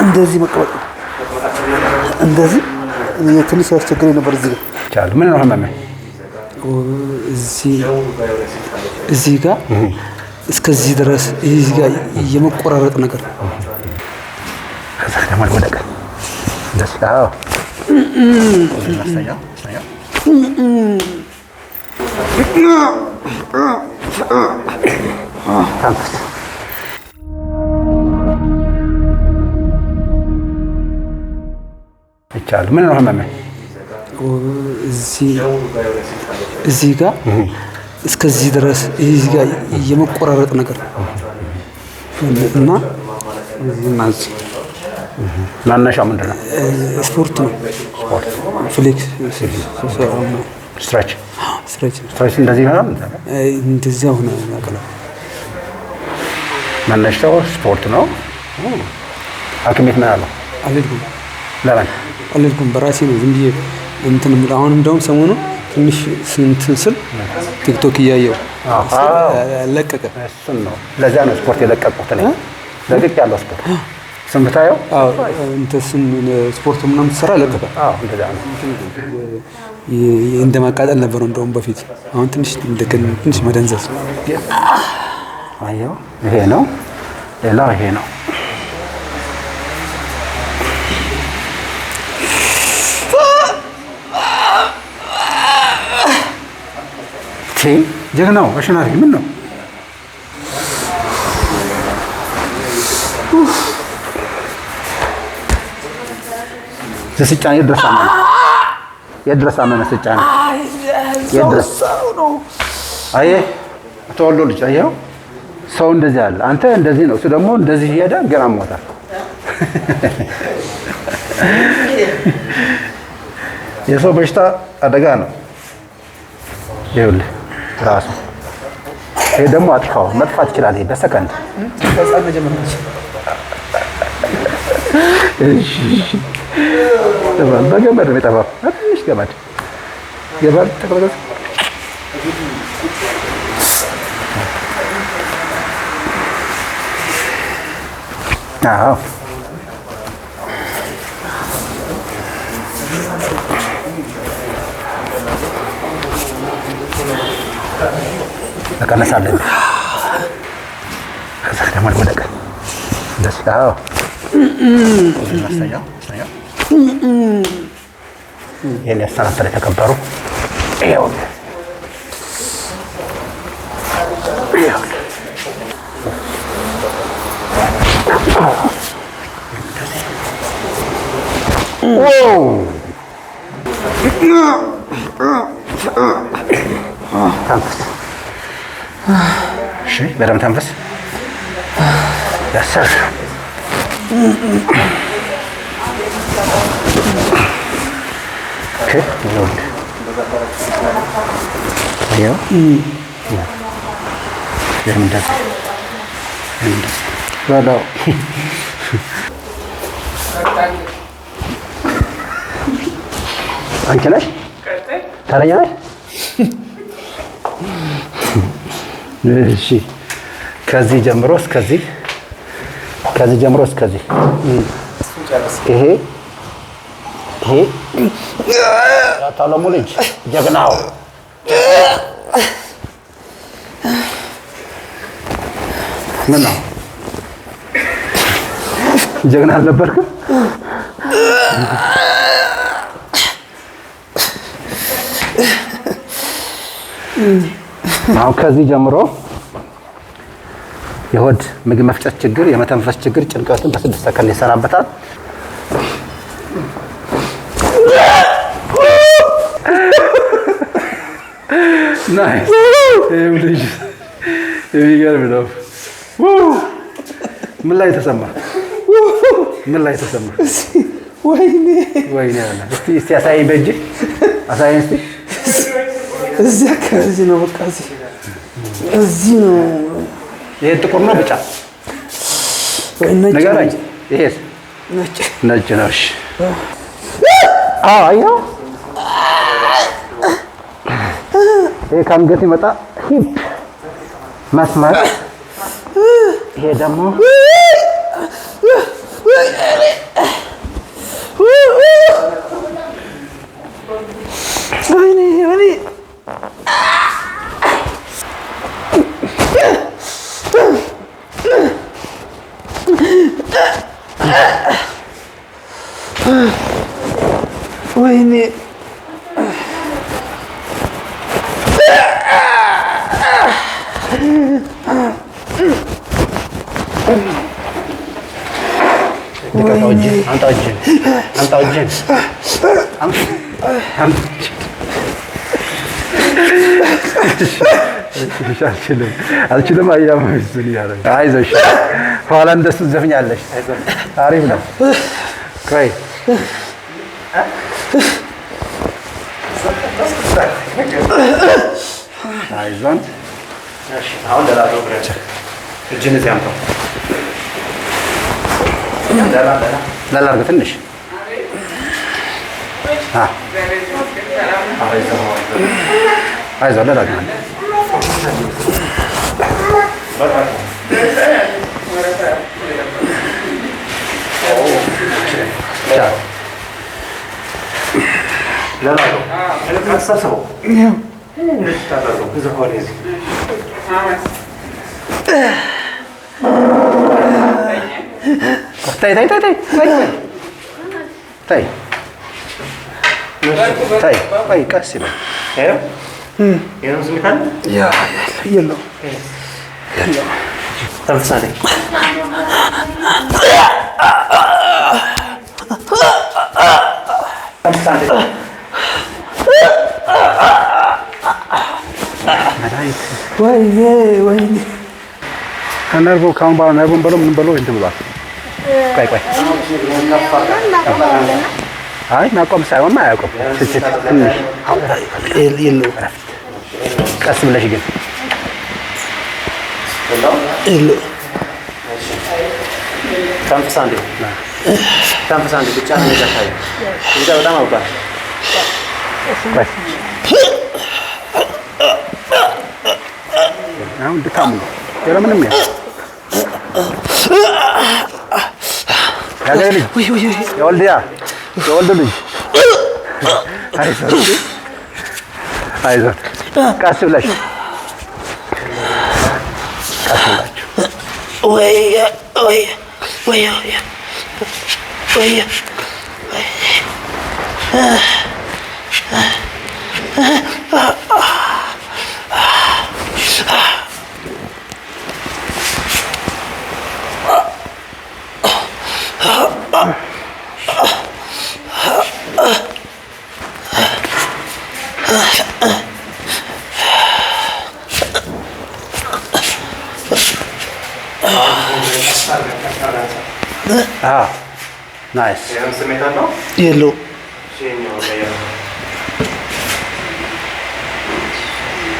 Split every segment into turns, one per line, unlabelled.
እንደዚህ መቀመጥ እንደዚህ ትንሽ ያስቸግረኝ ነበር። እዚህ
ይቻላል። ምን ነው ህመም?
እዚህ ጋር እስከዚህ ድረስ እዚህ ጋር የመቆራረጥ ነገር
ከዛ ደግሞ ወደቀ እንደዚህ አዎ ይቻላል። ምን ነው ህመም?
እዚህ ጋር እስከዚህ ድረስ እዚህ ጋር የመቆራረጥ ነገር እና እዚህ
ማነሻው ምንድን ነው?
ስፖርት ነው።
ስፖርት
ፍሌክስ
ስትሬች እንደዚህ ይሆናል።
እንደዚያ ሆነ ያቀላ
ማነሻው ስፖርት ነው። ሐኪም ቤት ነው ያለው?
አልሄድኩም።
ለምን
አልሄድኩም? በራሴ ነው ዝም ብዬ እንትን የምልህ። አሁን እንደውም ሰሞኑን ትንሽ እንትን ስል ቲክቶክ እያየሁ ለቀቀ።
እሱን ነው ለዚያ ነው ስፖርት የለቀቁት ነው ለቅቅ ያለው ስፖርት ስም ብታየው
እንትን ስፖርት ምናምን ትሰራ ለቀቀ።
እንደዛ ነው።
እንደማቃጠል ነበር እንደውም በፊት። አሁን ትንሽ መደንዘዝ።
አየው ይሄ ነው። ሌላው ይሄ ነው። ጀግናው አሸናፊ ምን ነው? ስጫን የድረስ አመነ ስጫን የድረስ ነው። አየህ ተወልዶ ልጅ አየኸው፣ ሰው እንደዚህ አለ። አንተ እንደዚህ ነው፣ እሱ ደግሞ እንደዚህ ሄደ። ገና ሞታል። የሰው በሽታ አደጋ ነው። ይኸውልህ ራሱ ይሄ ደግሞ አጥፋው መጥፋት ይችላል። ይሄ በሰከንድ በገመድ ነው የጠፋው። ትንሽ ገመድ ተቀለቀለ። አዎ ተቀነሳለን። ከዛ ደግሞ ወደቀ እንደዚህ አዎ ይሄን ያስተናተረ የተከበሩ ይሄው ተንፈስ። እሺ በደምብ ተንፈስ። ያሰር በለው አንቺ ነሽ ተረኛ ነሽ? እሺ ከዚህ ጀምሮ እስከዚህ ይሄ ታለሙ ልጅ ጀግናው ምን ነው? ጀግና አልነበርክም? አሁን ከዚህ ጀምሮ የሆድ ምግብ መፍጨት ችግር፣ የመተንፈስ ችግር፣ ጭንቀትን በ6 ሰከንድ ይሰናበታል። ናይስ ልጅ የሚገርም ነው። ምን ላይ ተሰማ? ወይኔ አለ። እስቲ አሳየኝ፣ በእጅህ አሳየኝ እስቲ።
እዚህ አካባቢ ነው፣ በቃ እዚህ ነው።
ይሄ ጥቁር ነው ብጫ? ንገረኝ። ይሄስ ነጭ ነው። እሺ አየኸው? ይሄ ከአንገት ይመጣ ሂፕ መስመር፣ ይሄ ደግሞ
ወይኔ
አልችልም። አያመዝን ያረጋ አይዞሽ፣ ኋላ እንደሱ ዘፍኛለሽ። አሪፍ ነው። ቆይ አይዞን። እሺ አሁን ደላለው ብቻ እጅን እዚህ አምጣው። ደላርገ ትንሽ አይዞህ ደላርገ ታይ ቀስ ይበል። ወይኔ ከነርቮ ካሁን በኋላ ነርቮን በለው ምን በለው እንትን ብሏል። ቆይ አይ ማቆም ሳይሆን አያውቅም። ትንሽ የለው ቀስ ብለሽ ግን የለው ታንፈሳንዴ ብቻ ነው ያሳየው። እዛ በጣም አውቃ አሁን ድካም ነው። ሌላ ምንም ያገኝ ልጅ የወልድ ልጅ አይዞህ ቀስ ብለሽ ቀስ ብላችሁ ናይስ የለው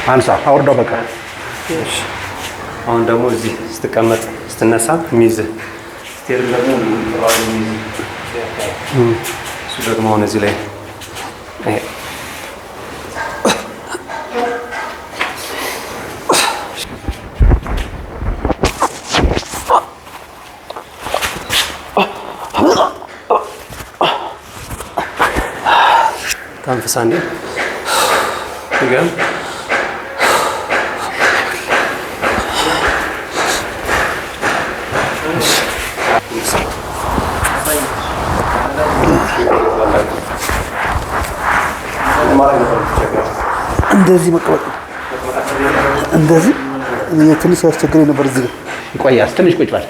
አንሳ አውርደው በቃ።
አሁን ደግሞ እዚህ ስትቀመጥ ስትነሳ የሚይዝህ ስቴብል ደግሞ እሱ ደግሞ አሁን እዚህ ላይ ተንፈሳ እንዴ ይገርም።
እንደዚህ መቀመጥ እንደዚህ ትንሽ ያስቸግረኝ ነበር። እዚህ
ቆያስ ትንሽ ቁጭ በል።